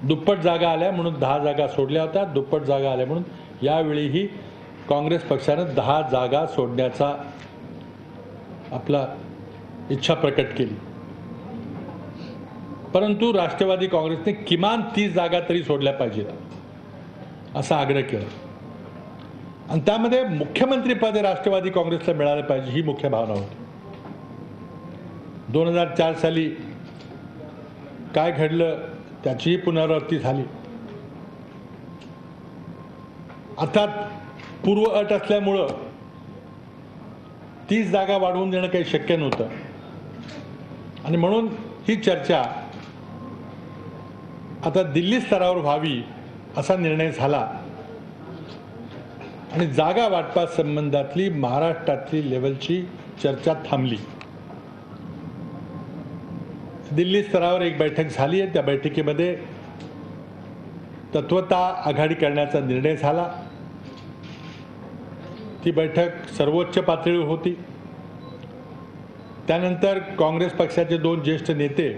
दुप्पट जागा आल्या म्हणून 10 जागा सोडल्या होत्या, दुप्पट जागा आल्या म्हणून यावेळीही काँग्रेस पक्षानं 10 जागा सोडण्याचा आपला इच्छा प्रकट केली। परंतु राष्ट्रवादी काँग्रेसने किमान 30 जागा तरी सोडल्या पाहिजेत असा आग्रह केला आणि त्यामध्ये मुख्यमंत्रीपद राष्ट्रवादी काँग्रेसला मिळालं पाहिजे ही मुख्य भावना होती। 2004 साली काय घडलं त्याचीही पुनरावृत्ती झाली। अर्थात पूर्व अट असल्यामुळं 30 जागा वाढवून देणं काही शक्य नव्हतं आणि म्हणून ही चर्चा आता दिल्ली स्तरावर व्हावी असा निर्णय झाला आणि जागा वाटपा संबंधातली महाराष्ट्रातली लेवलची चर्चा थांबली। दिल्ली स्तरावर एक बैठक झाली आहे, त्या बैठकीमध्ये तत्वता आघाडी करण्याचा निर्णय झाला। ती बैठक सर्वोच्च पातळीवर होती। त्यानंतर काँग्रेस पक्षाचे 2 ज्येष्ठ नेते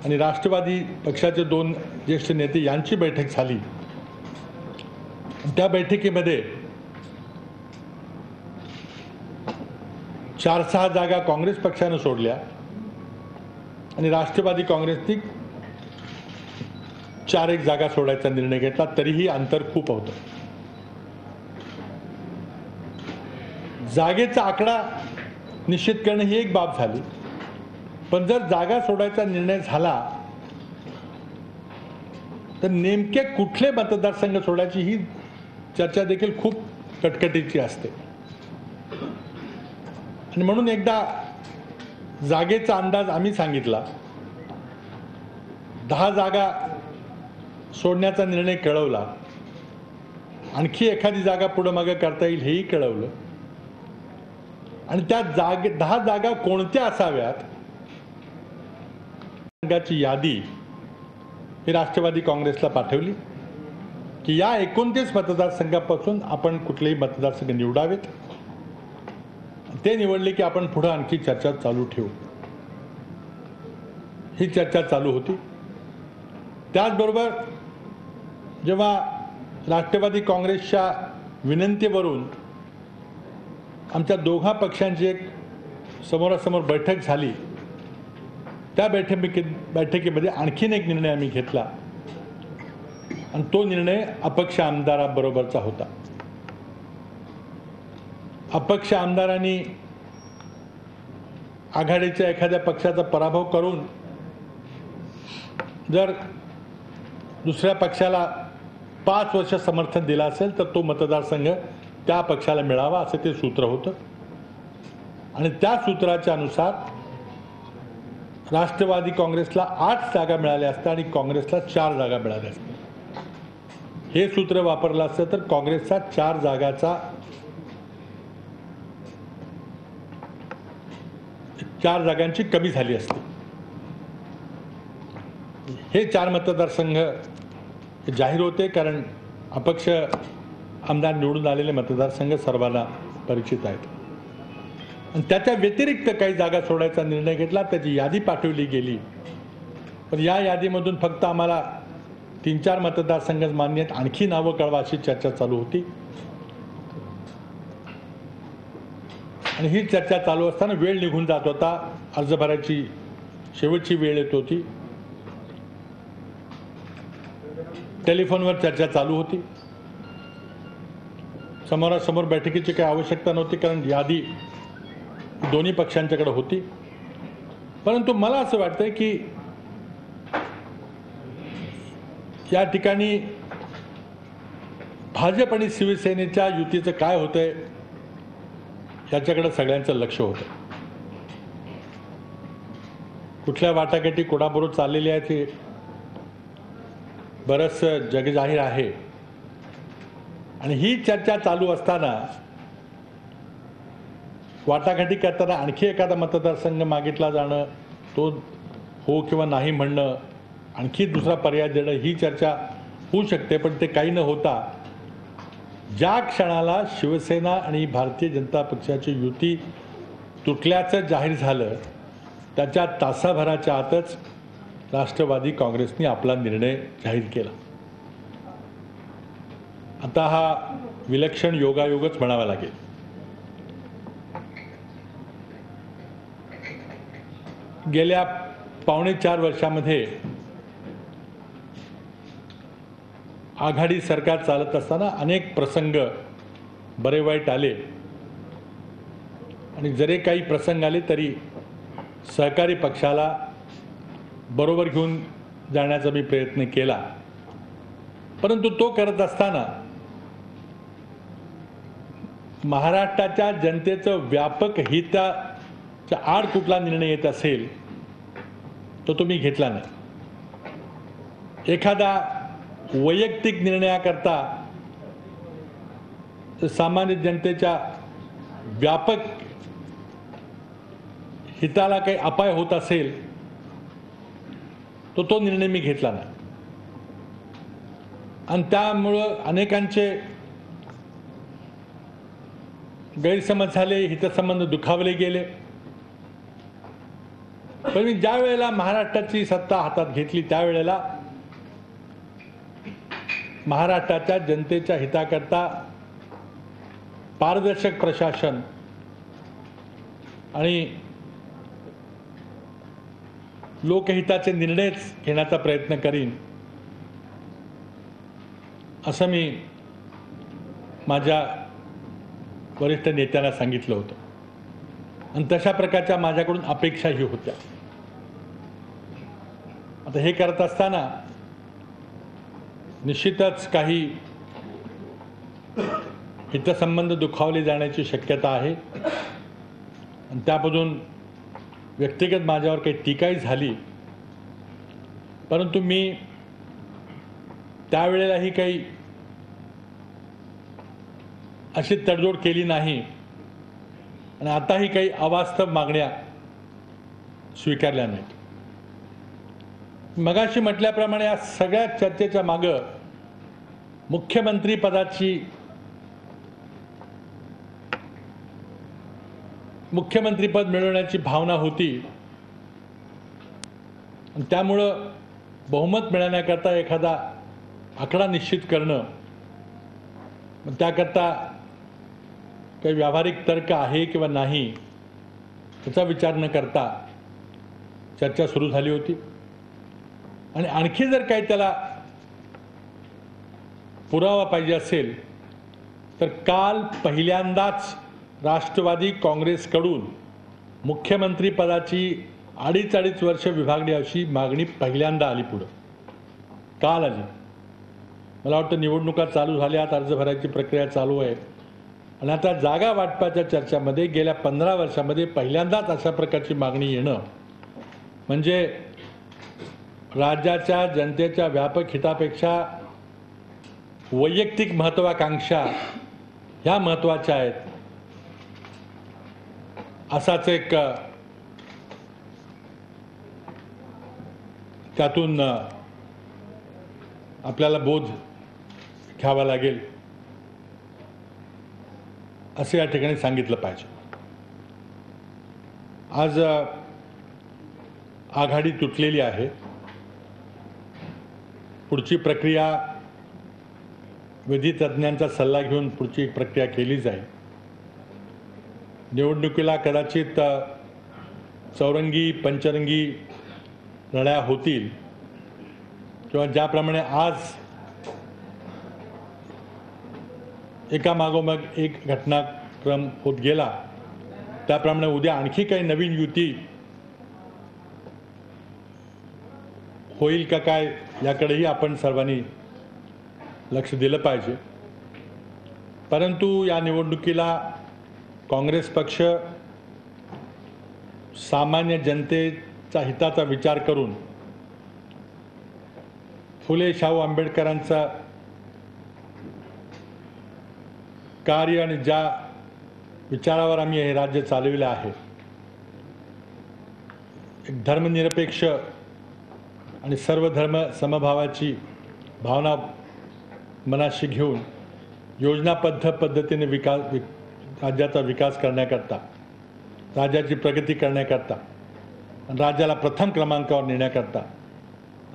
आणि राष्ट्रवादी पक्षाचे 2 ज्येष्ठ नेते यांची बैठक झाली। त्या बैठकीमध्ये 4-6 जागा काँग्रेस पक्षानं सोडल्या आणि राष्ट्रवादी काँग्रेसने 4-1 जागा सोडायचा निर्णय घेतला, तरीही अंतर खूप होतं। जागेचा आकडा निश्चित करणं ही एक बाब झाली, पण जर जागा सोडायचा निर्णय झाला तर नेमके कुठले मतदारसंघ सोडायची ही चर्चा देखील खूप कटकटीची असते आणि म्हणून एकदा जागेचा अंदाज आम्ही सांगितला। 10 जागा सोडण्याचा निर्णय कळवला, आणखी एखादी जागा पुढे मागे करता येईल हेही कळवलं आणि त्या 10 जागा कोणत्या असाव्यात संघाची यादी ही राष्ट्रवादी काँग्रेसला पाठवली की या 29 मतदारसंघापासून आपण कुठलेही मतदारसंघ निवडावेत। ते निवडले की आपण पुढे आणखी चर्चा चालू ठेवू। ही चर्चा चालू होती। त्याचबरोबर जेव्हा राष्ट्रवादी काँग्रेसच्या विनंतीवरून आमच्या दोघा पक्षांची एक समोरासमोर बैठक झाली, त्या बैठकीमध्ये आणखीन एक निर्णय आम्ही घेतला आणि तो निर्णय अपक्ष आमदाराबरोबरचा होता। अपक्ष आमदारांनी आघाडीच्या एखाद्या पक्षाचा पराभव करून जर दुसऱ्या पक्षाला 5 वर्ष समर्थन दिलं असेल तर तो मतदारसंघ त्या पक्षाला मिळावा असं ते सूत्र होतं आणि त्या सूत्राच्या अनुसार राष्ट्रवादी काँग्रेसला 8 जागा मिळाल्या असत्या आणि काँग्रेसला 4 जागा मिळाल्या असत्या। हे सूत्र वापरलं असतं तर काँग्रेसचा 4 जागाचा 4 जागांची कमी झाली असती। हे 4 मतदारसंघ जाहीर होते कारण अपक्ष आमदार निवडून आलेले मतदारसंघ सर्वांना परिचित आहेत आणि त्याच्या व्यतिरिक्त काही जागा सोडायचा निर्णय घेतला, त्याची यादी पाठवली गेली। पण या यादीमधून फक्त आम्हाला 3-4 मतदारसंघ मान्य आहेत, आणखी नावं कळवा अशी चर्चा चालू होती आणि ही चर्चा चालू असताना वेळ निघून जात होता। अर्ज भरायची शेवटची वेळ येत होती। टेलिफोनवर चर्चा चालू होती। समोरासमोर बैठकीची काही आवश्यकता नव्हती कारण यादी दोन्ही पक्षांच्याकडे होती। परंतु मला असं वाटतंय की या ठिकाणी भाजप आणि शिवसेनेच्या युतीचं काय होतंय याच्याकडे सगळ्यांचं लक्ष होतं। कुठल्या वाटाघाटी कोणाबरोबर चाललेली आहे ते बरंच जगजाहीर आहे आणि ही चर्चा चालू असताना वाटाघाटी करताना आणखी एखादा मतदारसंघ मागितला जाणं, तो हो किंवा नाही म्हणणं, आणखी दुसरा पर्याय देणं ही चर्चा होऊ शकते। पण ते काही न होता ज्या क्षणाला शिवसेना आणि भारतीय जनता पक्षाची युती तुटल्याचं जाहीर झालं त्याच्या तासाभराच्या आतच राष्ट्रवादी काँग्रेसने आपला निर्णय जाहीर केला. आता हा विलक्षण योगायोगच म्हणावा लागेल. गेल्या 4.5 वर्षामध्ये आघाडी सरकार चालत असताना अनेक प्रसंग बरे वाईट आले आणि जरी काही प्रसंग आले तरी सहकारी पक्षाला बरोबर घेऊन जाण्याचा मी प्रयत्न केला. परंतु तो करत असताना महाराष्ट्राच्या जनतेचं व्यापक हिताच्या आड कुठला निर्णय येत असेल तो तुम्ही घेतला नाही. एखादा वैयक्तिक निर्णयाकरता सामान्य जनतेच्या व्यापक हिताला काही अपाय होत असेल तो निर्णय मी घेतला नाही. आणि त्यामुळं अनेकांचे गैरसमज झाले, हितसंबंध दुखावले गेले. पण मी ज्या वेळेला महाराष्ट्राची सत्ता हातात घेतली त्यावेळेला महाराष्ट्राच्या जनतेच्या हिताकरता पारदर्शक प्रशासन आणि लोकहिताचे निर्णयच घेण्याचा प्रयत्न करीन असं मी माझ्या वरिष्ठ नेत्यांना सांगितलं होतं. आणि तशा प्रकारच्या माझ्याकडून अपेक्षाही होत्या. आता हे करत असताना निश्चितच काही हितसंबंध दुखावले जाण्याची शक्यता आहे आणि त्यामधून व्यक्तिगत माझ्यावर काही टीकाही झाली. परंतु मी त्यावेळेलाही काही अशी तडजोड केली नाही आणि आताही काही अवास्तव मागण्या स्वीकारल्या नाहीत. मगाशी म्हटल्याप्रमाणे या सगळ्या चर्चेच्या मागं मुख्यमंत्री पदाची मुख्यमंत्रीपद मिळवण्याची भावना होती आणि त्यामुळं बहुमत मिळवण्याकरता एखादा आकडा निश्चित करणं, त्याकरता काही व्यावहारिक तर्क आहे किंवा नाही त्याचा विचार न करता चर्चा सुरू झाली होती. आणि आणखी जर काही त्याला पुरावा पाहिजे असेल तर काल पहिल्यांदाच राष्ट्रवादी काँग्रेसकडून मुख्यमंत्री पदाची 2.5 वर्ष विभागणी अशी मागणी पहिल्यांदा आली पुढं. काल आली. मला वाटतं निवडणुका चालू झाल्यात, अर्ज भरायची प्रक्रिया चालू आहे आणि आता जागा वाटपाच्या चर्चामध्ये गेल्या 15 वर्षामध्ये पहिल्यांदाच अशा प्रकारची मागणी येणं म्हणजे राज्याच्या जनतेच्या व्यापक हितापेक्षा वैयक्तिक महत्त्वाकांक्षा ह्या महत्त्वाच्या आहेत असाच एक त्यातून आपल्याला बोध घ्यावा लागेल असे या ठिकाणी सांगितलं पाहिजे. आज आघाडी तुटलेली आहे. पुढची प्रक्रिया विधी तज्ज्ञांचा सल्ला घेऊन पुढची प्रक्रिया केली जाईल. निवडणुकीला कदाचित चौरंगी पंचरंगी लढाया होतील किंवा ज्याप्रमाणे आज एकामागोमाग एक घटनाक्रम होत गेला त्याप्रमाणे उद्या आणखी काही नवीन युती होईल का काय याकडेही आपण सर्वांनी लक्ष दिलं पाहिजे. परंतु या निवडणुकीला काँग्रेस पक्ष सामान्य जनतेच्या हिताचा विचार करून फुले शाहू आंबेडकरांचा कार्य आणि ज्या विचारावर आम्ही हे राज्य चालविले आहे एक धर्मनिरपेक्ष आणि सर्व धर्म समभावाची भावना मनाशी घेऊन योजनाबद्ध पद्धतीने राज्याचा विकास करण्याकरता राज्याची प्रगती करण्याकरता राज्याला प्रथम क्रमांकावर नेण्याकरता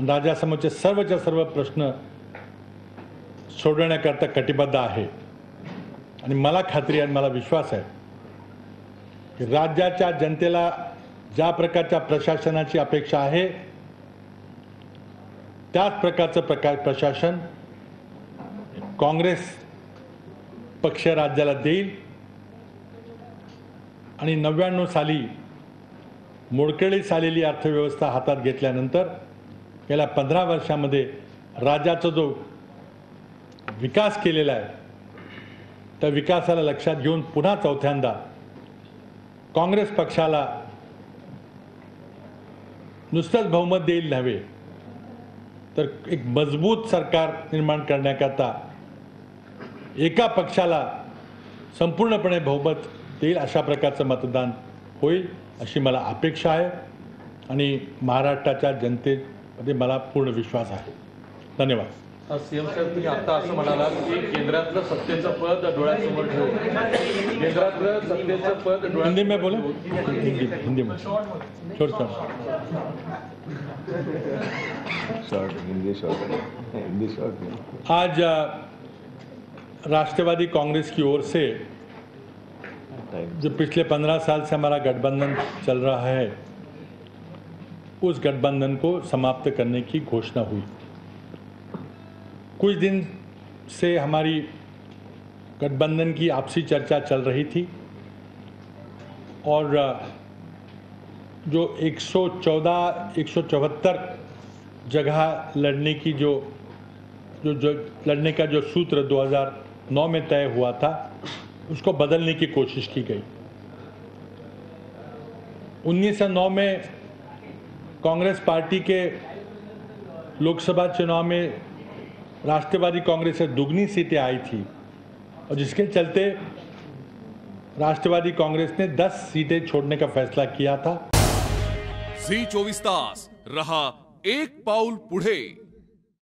राज्यासमोरचे सर्वच्या सर्व प्रश्न सोडवण्याकरता कटिबद्ध आहे आणि मला खात्री आहे, मला विश्वास आहे की राज्याच्या जनतेला ज्या प्रकारच्या प्रशासनाची अपेक्षा आहे त्याच प्रकारचं प्रशासन काँग्रेस पक्ष राज्याला देईल आणि 99 साली मोडकळीस आलेली अर्थव्यवस्था हातात घेतल्यानंतर गेल्या 15 वर्षामध्ये राज्याचा जो विकास केलेला आहे त्या विकासाला लक्षात घेऊन पुन्हा चौथ्यांदा काँग्रेस पक्षाला नुसतंच बहुमत देईल नव्हे तर एक मजबूत सरकार निर्माण करण्याकरता एका पक्षाला संपूर्णपणे बहुमत देईल अशा प्रकारचं मतदान होईल अशी मला अपेक्षा आहे आणि महाराष्ट्राच्या जनतेमध्ये मला पूर्ण विश्वास आहे. धन्यवाद. सीएम साहेब, तुम्ही आता असं म्हणालात की केंद्रातलं सत्तेचं पद डोळ्यासमोर ठेवून केंद्रातलं सत्तेचं पद हिंदी में बोले हिंदी में छोड़ हिंदी शॉर्ट आज राष्ट्रवादी कांग्रेस की ओर से जो पिछले 15 साल से हमारा गठबंधन चल रहा है उस गठबंधन को समाप्त करने की घोषणा हुई. कुछ दिन से हमारी गठबंधन की आपसी चर्चा चल रही थी और जो 174 जगह लड़ने की जो लड़ने का जो सूत्र 2009 में तय हुआ था उसको बदलने की कोशिश की गई. 1909 में कांग्रेस पार्टी के लोकसभा चुनाव में राष्ट्रवादी कांग्रेस से दुगनी सीटें आई थी और जिसके चलते राष्ट्रवादी कांग्रेस ने 10 सीटें छोड़ने का फैसला किया था. झी 24 तास रहा एक पाऊल पुढे.